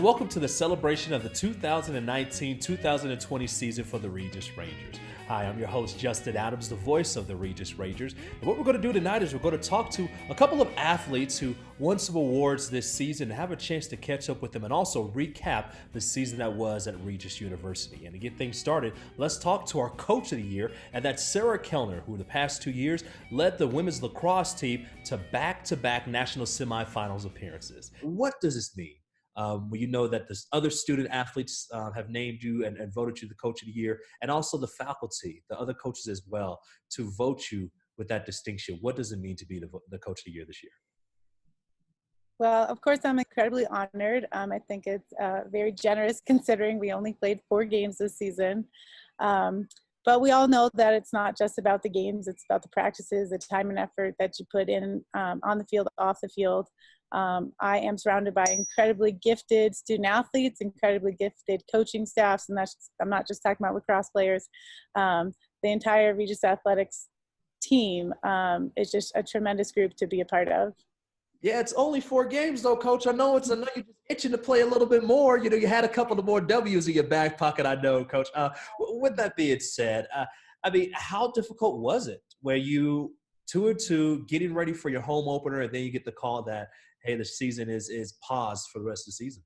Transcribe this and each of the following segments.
welcome to the celebration of the 2019-2020 season for the Regis Rangers. Hi, I'm your host, Justin Adams, the voice of the Regis Rangers. And what we're going to do tonight is we're going to talk to a couple of athletes who won some awards this season and have a chance to catch up with them and also recap the season that was at Regis University. And to get things started, let's talk to our coach of the year, and that's Sarah Kellner, who the past 2 years led the women's lacrosse team to back-to-back national semifinals appearances. What does this mean? When you know that the other student athletes have named you and voted you the coach of the year, and also the faculty, the other coaches as well, to vote you with that distinction. What does it mean to be the coach of the year this year? Well, of course, I'm incredibly honored. I think it's very generous considering we only played 4 games this season. But we all know that it's not just about the games, it's about the practices, the time and effort that you put in on the field, off the field. I am surrounded by incredibly gifted student athletes, incredibly gifted coaching staffs, and I'm not just talking about lacrosse players. The entire Regis Athletics team is just a tremendous group to be a part of. Yeah, it's only 4 games though, Coach. I know you're just itching to play a little bit more. You know, you had a couple of more W's in your back pocket, I know, Coach. With that being said, I mean, how difficult was it where you 2-2 getting ready for your home opener, and then you get the call that, hey, the season is paused for the rest of the season?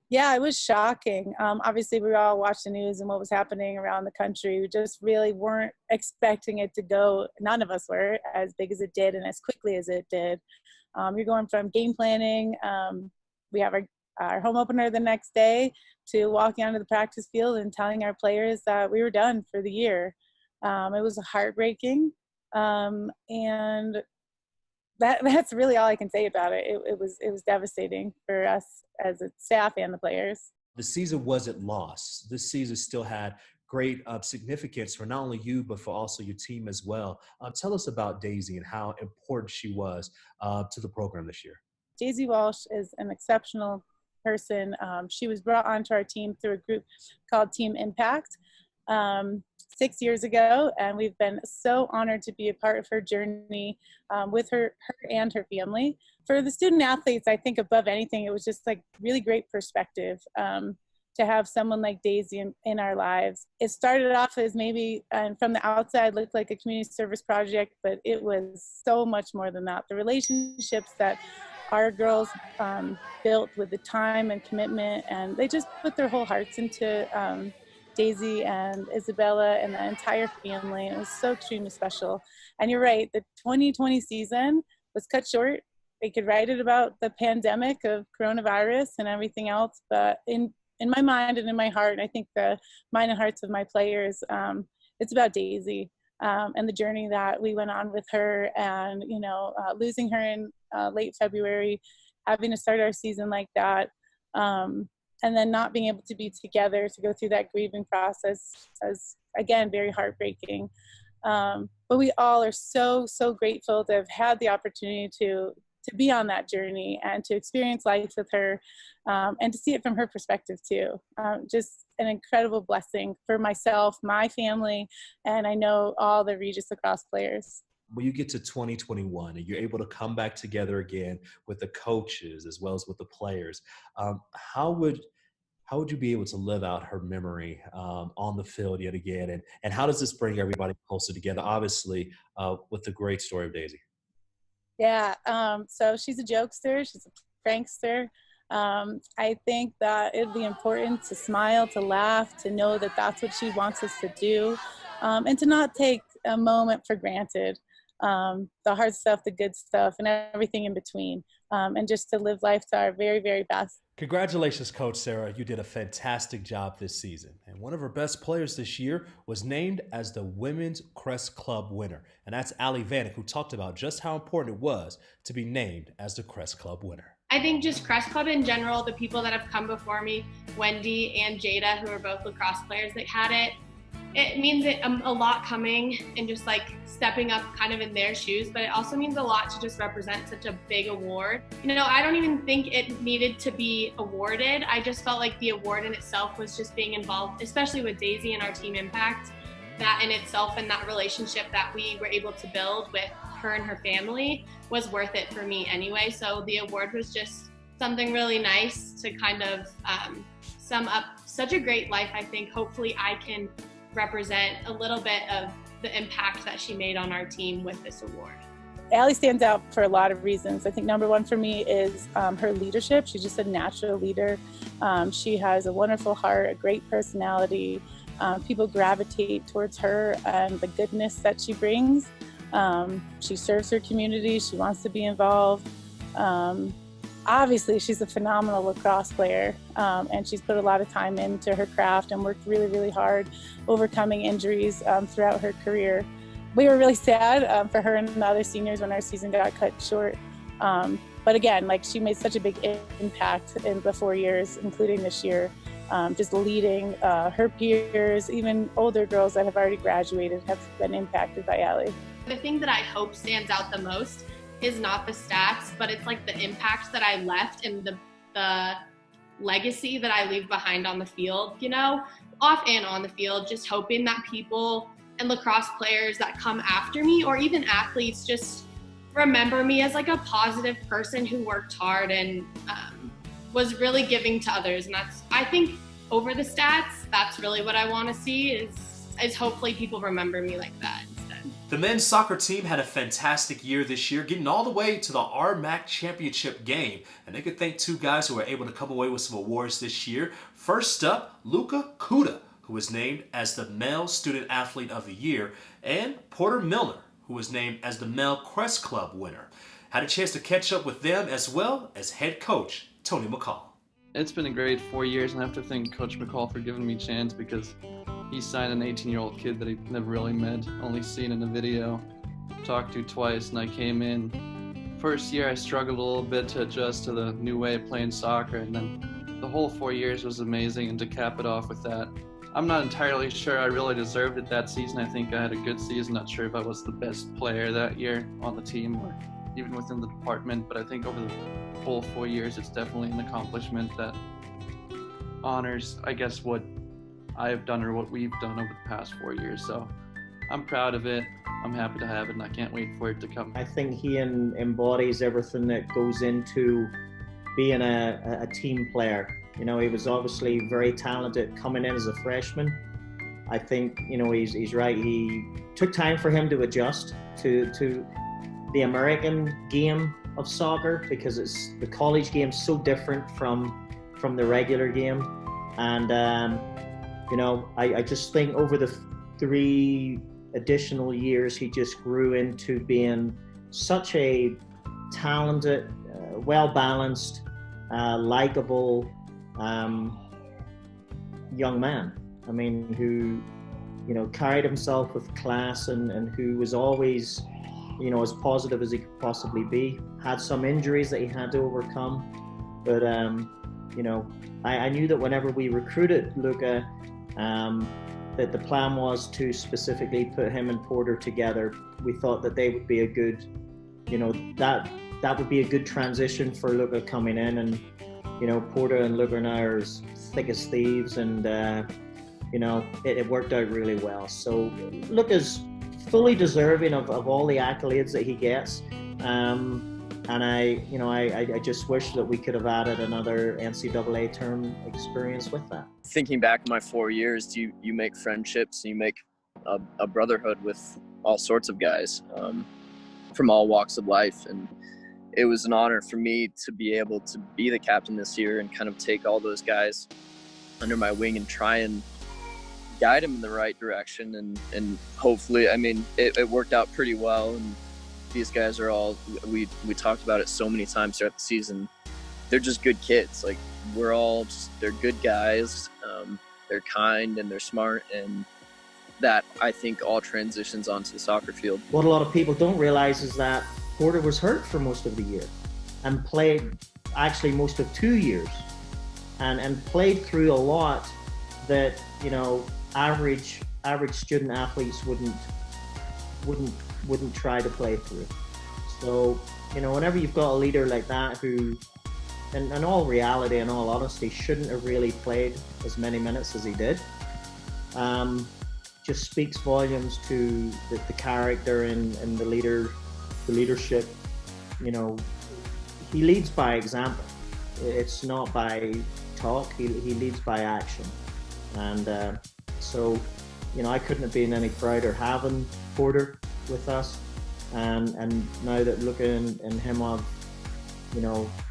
Yeah, it was shocking. Obviously, we all watched the news and what was happening around the country. We just really weren't expecting it to go, none of us were, as big as it did and as quickly as it did. You're going from game planning, we have our home opener the next day, to walking onto the practice field and telling our players that we were done for the year. It was heartbreaking, and that's really all I can say about it. It was devastating for us as a staff and the players. The season wasn't lost. This season still had great significance for not only you, but for also your team as well. Tell us about Daisy and how important she was to the program this year. Daisy Walsh is an exceptional person. She was brought onto our team through a group called Team Impact 6 years ago, and we've been so honored to be a part of her journey with her and her family. For the student athletes, I think above anything, it was just like really great perspective to have someone like Daisy in our lives. It started off as maybe, and from the outside, looked like a community service project, but it was so much more than that. The relationships that our girls built with the time and commitment, and they just put their whole hearts into Daisy and Isabella and the entire family. It was so extremely special. And you're right, the 2020 season was cut short. They could write it about the pandemic of coronavirus and everything else, but in my mind and in my heart, and I think the mind and hearts of my players, it's about Daisy and the journey that we went on with her, and losing her in late February, having to start our season like that, and then not being able to be together to go through that grieving process as, again, very heartbreaking. But we all are so grateful to have had the opportunity to be on that journey and to experience life with her, and to see it from her perspective too. Just an incredible blessing for myself, my family, and I know all the Regis lacrosse players. When you get to 2021 and you're able to come back together again with the coaches as well as with the players, how would you be able to live out her memory on the field yet again? And how does this bring everybody closer together, obviously, with the great story of Daisy? Yeah, so she's a jokester, she's a prankster. I think that it'd be important to smile, to laugh, to know that that's what she wants us to do, and to not take a moment for granted. The hard stuff, the good stuff, and everything in between, and just to live life to our very, very best. Congratulations, Coach Sarah. You did a fantastic job this season. And one of our best players this year was named as the Women's Crest Club winner. And that's Allie Vanek, who talked about just how important it was to be named as the Crest Club winner. I think just Crest Club in general, the people that have come before me, Wendy and Jada, who are both lacrosse players that had it, it means a lot coming and just like stepping up kind of in their shoes, but it also means a lot to just represent such a big award. I don't even think it needed to be awarded. I just felt like the award in itself was just being involved, especially with Daisy and our team impact, that in itself and that relationship that we were able to build with her and her family was worth it for me anyway. So the award was just something really nice to kind of sum up such a great life. I think hopefully I can represent a little bit of the impact that she made on our team with this award. Allie stands out for a lot of reasons. I think number one for me is her leadership. She's just a natural leader. She has a wonderful heart, a great personality. People gravitate towards her and the goodness that she brings. She serves her community. She wants to be involved. Obviously, she's a phenomenal lacrosse player, and she's put a lot of time into her craft and worked really, really hard, overcoming injuries throughout her career. We were really sad for her and the other seniors when our season got cut short. But again, like, she made such a big impact in the 4 years, including this year, just leading her peers. Even older girls that have already graduated have been impacted by Allie. The thing that I hope stands out the most is not the stats, but it's like the impact that I left and the legacy that I leave behind on the field, you know, off and on the field, just hoping that people and lacrosse players that come after me, or even athletes, just remember me as like a positive person who worked hard and was really giving to others. And that's, I think, over the stats, that's really what I want to see is hopefully people remember me like that. The men's soccer team had a fantastic year this year, getting all the way to the RMAC championship game. And they could thank two guys who were able to come away with some awards this year. First up, Luca Kuda, who was named as the Male Student Athlete of the Year, and Porter Milner, who was named as the Male Crest Club winner. Had a chance to catch up with them as well as head coach Tony McCall. It's been a great 4 years, and I have to thank Coach McCall for giving me a chance, because he signed an 18-year-old kid that he'd never really met, only seen in a video, talked to twice, and I came in. First year I struggled a little bit to adjust to the new way of playing soccer, and then the whole 4 years was amazing, and to cap it off with that, I'm not entirely sure I really deserved it that season. I think I had a good season, not sure if I was the best player that year on the team or even within the department, but I think over the whole 4 years it's definitely an accomplishment that honors, I guess, what I've done or what we've done over the past 4 years. So I'm proud of it. I'm happy to have it, and I can't wait for it to come. I think he embodies everything that goes into being a team player. You know, he was obviously very talented coming in as a freshman. I think, you know, he's right. He took time for him to adjust to the American game of soccer, because the college game is so different from the regular game. And you know, I just think over the 3 additional years, he just grew into being such a talented, well-balanced, likable young man. I mean, who, you know, carried himself with class and who was always, you know, as positive as he could possibly be. Had some injuries that he had to overcome, but you know, I knew that whenever we recruited Luca, that the plan was to specifically put him and Porter together. We thought that they would be a good, you know, that would be a good transition for Luca coming in. And, you know, Porter and Luca now are as thick as thieves, and you know, it worked out really well. So Luca's fully deserving of all the accolades that he gets. And I just wish that we could have added another NCAA term experience with that. Thinking back on my 4 years, you make friendships, you make a brotherhood with all sorts of guys from all walks of life. And it was an honor for me to be able to be the captain this year and kind of take all those guys under my wing and try and guide them in the right direction. And hopefully, I mean, it worked out pretty well. And these guys are all, we talked about it so many times throughout the season, they're just good kids. Like, we're all just, they're good guys. They're kind and they're smart, and that, I think, all transitions onto the soccer field. What a lot of people don't realize is that Porter was hurt for most of the year and played actually most of 2 years and played through a lot that, you know, average student athletes wouldn't try to play through. So, you know, whenever you've got a leader like that who, in all reality and all honesty, shouldn't have really played as many minutes as he did, just speaks volumes to the character and the leadership. You know, he leads by example. it's not by talk. He leads by action, and so I couldn't have been any prouder having Porter with us, and now that looking in him of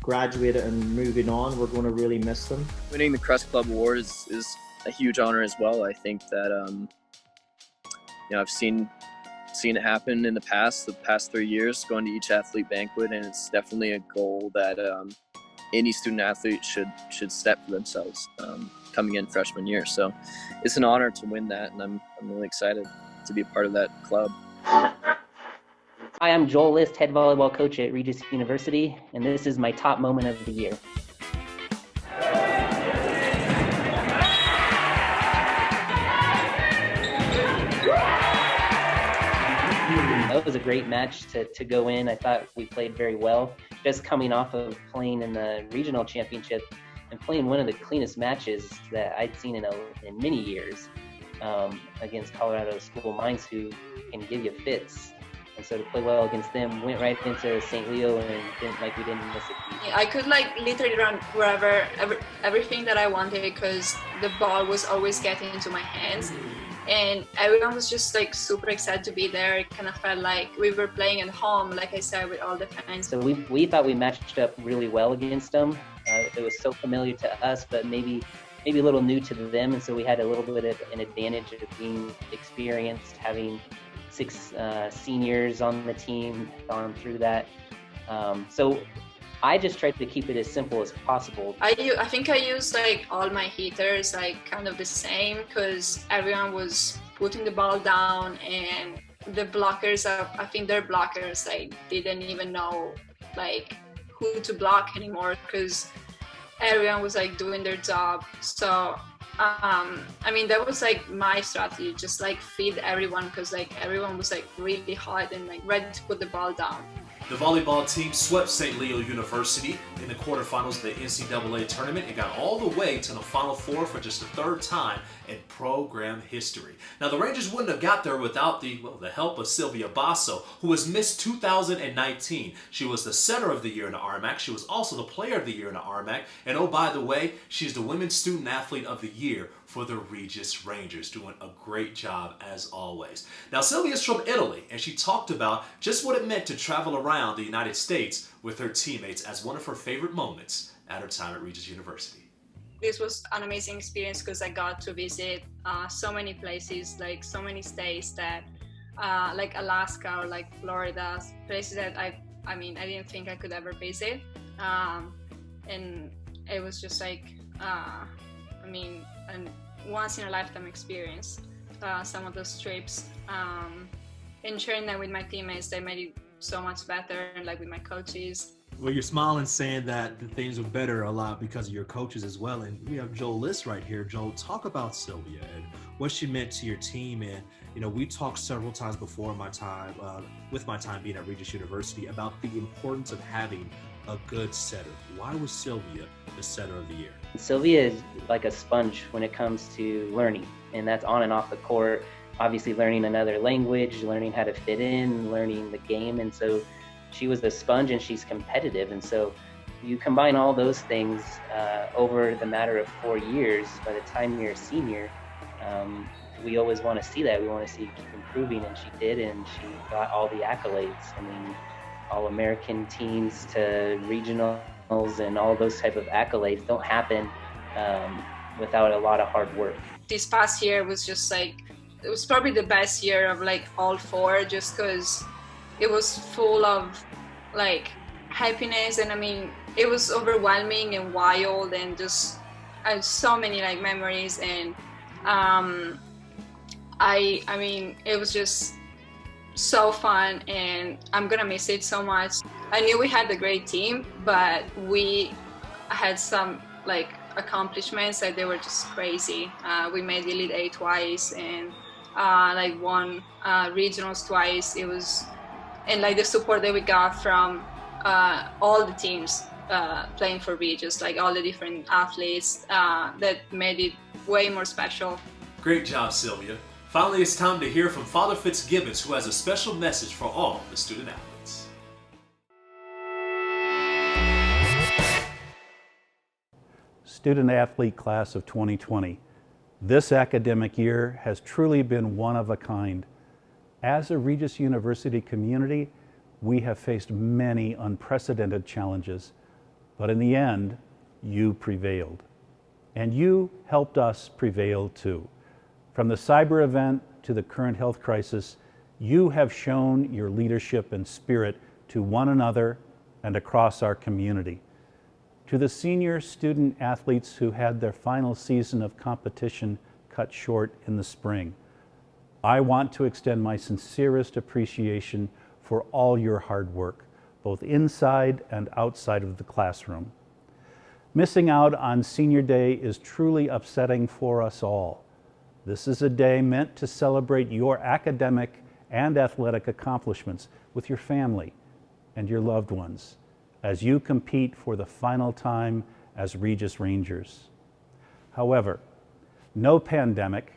graduated and moving on, we're going to really miss them. Winning the Crest Club Award is a huge honor as well. I think that I've seen it happen in the past 3 years, going to each athlete banquet, and it's definitely a goal that any student athlete should set for themselves coming in freshman year. So it's an honor to win that, and I'm really excited to be a part of that club. Hi, I'm Joel List, head volleyball coach at Regis University, and this is my top moment of the year. That was a great match to go in. I thought we played very well. Just coming off of playing in the regional championship and playing one of the cleanest matches that I'd seen in many years against Colorado School Mines, who can give you fits. And so to play well against them, went right into St. Leo and we didn't miss a beat. I could literally run wherever, everything that I wanted, because the ball was always getting into my hands. And everyone was just super excited to be there. It kind of felt like we were playing at home, like I said, with all the fans. So we thought we matched up really well against them. It was so familiar to us, but maybe a little new to them. And so we had a little bit of an advantage of being experienced, having 6 seniors on the team, gone through that. So I just tried to keep it as simple as possible. I think I used all my hitters kind of the same, because everyone was putting the ball down, and the blockers, I think their blockers didn't even know who to block anymore, because everyone was doing their job. So that was my strategy, just feed everyone, because everyone was really hot and ready to put the ball down. The volleyball team swept St. Leo University in the quarterfinals of the NCAA tournament and got all the way to the Final Four for just the 3rd time in program history. Now, the Rangers wouldn't have got there without the help of Sylvia Basso, who was Miss 2019. She was the Setter of the Year in the RMAC. She was also the Player of the Year in the RMAC. And oh, by the way, she's the Women's Student Athlete of the Year for the Regis Rangers, doing a great job as always. Now, Sylvia's from Italy, and she talked about just what it meant to travel around the United States with her teammates as one of her favorite moments at her time at Regis University. This was an amazing experience, because I got to visit so many places, so many states that, Alaska or Florida, places that I didn't think I could ever visit. And it was just a once in a lifetime experience, some of those trips, and sharing that with my teammates. They made it so much better, and with my coaches. Well, you're smiling, saying that the things were better a lot because of your coaches as well. And we have Joel List right here. Joel, talk about Sylvia and what she meant to your team. And we talked several times before my time, with my time being at Regis University, about the importance of having a good setter. Why was Sylvia the Setter of the Year? Sylvia is like a sponge when it comes to learning, and that's on and off the court. Obviously learning another language, learning how to fit in, learning the game. And so she was the sponge, and she's competitive. And so you combine all those things over the matter of 4 years. By the time you're a senior, we always want to see that. We want to see you keep improving, and she did, and she got all the accolades. All-American teams to regionals and all those type of accolades don't happen without a lot of hard work. This past year was just it was probably the best year of all 4, just because it was full of happiness, and it was overwhelming and wild, and just so many memories, and it was just so fun, and I'm gonna miss it so much. I knew we had a great team, but we had some accomplishments that they were just crazy. We made the Elite 8 twice, and won regionals twice. It was, and the support that we got from all the teams playing for Regis, all the different athletes, that made it way more special. Great job, Sylvia. Finally, it's time to hear from Father Fitzgibbons, who has a special message for all the student athletes. student athlete class of 2020. This academic year has truly been one of a kind. As a Regis University community, we have faced many unprecedented challenges, but in the end, you prevailed. And you helped us prevail too. From the cyber event to the current health crisis, you have shown your leadership and spirit to one another and across our community. To the senior student athletes who had their final season of competition cut short in the spring, I want to extend my sincerest appreciation for all your hard work, both inside and outside of the classroom. Missing out on Senior Day is truly upsetting for us all. This is a day meant to celebrate your academic and athletic accomplishments with your family and your loved ones as you compete for the final time as Regis Rangers. However, no pandemic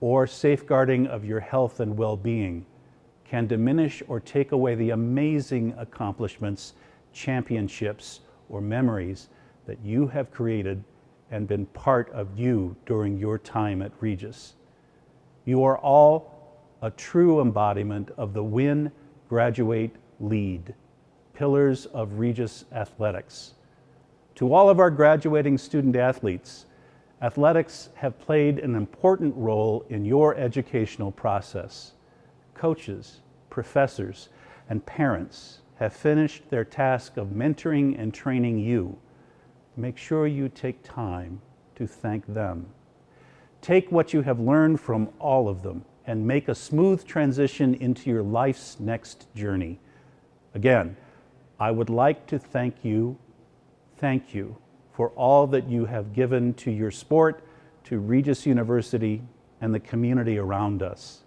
or safeguarding of your health and well-being can diminish or take away the amazing accomplishments, championships, or memories that you have created and been part of you during your time at Regis. You are all a true embodiment of the Win, Graduate, Lead, pillars of Regis athletics. To all of our graduating student athletes, athletics have played an important role in your educational process. Coaches, professors, and parents have finished their task of mentoring and training you. Make sure you take time to thank them. Take what you have learned from all of them and make a smooth transition into your life's next journey. Again, I would like to thank you for all that you have given to your sport, to Regis University, and the community around us.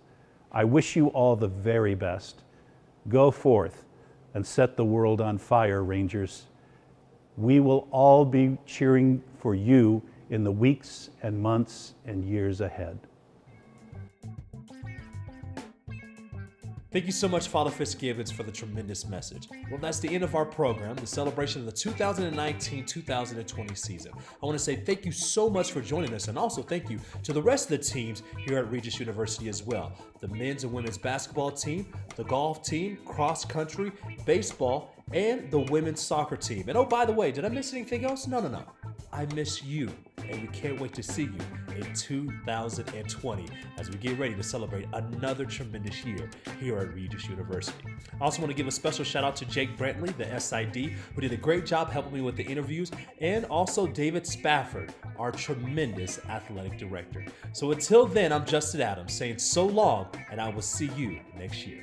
I wish you all the very best. Go forth and set the world on fire, Rangers. We will all be cheering for you in the weeks and months and years ahead. Thank you so much, Father Fitzgibbons, for the tremendous message. Well, that's the end of our program, the celebration of the 2019-2020 season. I want to say thank you so much for joining us, and also thank you to the rest of the teams here at Regis University as well. The men's and women's basketball team, the golf team, cross country, baseball, and the women's soccer team. And oh, by the way, did I miss anything else? No. I miss you, and we can't wait to see you in 2020 as we get ready to celebrate another tremendous year here at Regis University. I also want to give a special shout out to Jake Brantley, the SID, who did a great job helping me with the interviews, and also David Spafford, our tremendous athletic director. So until then, I'm Justin Adams saying so long, and I will see you next year.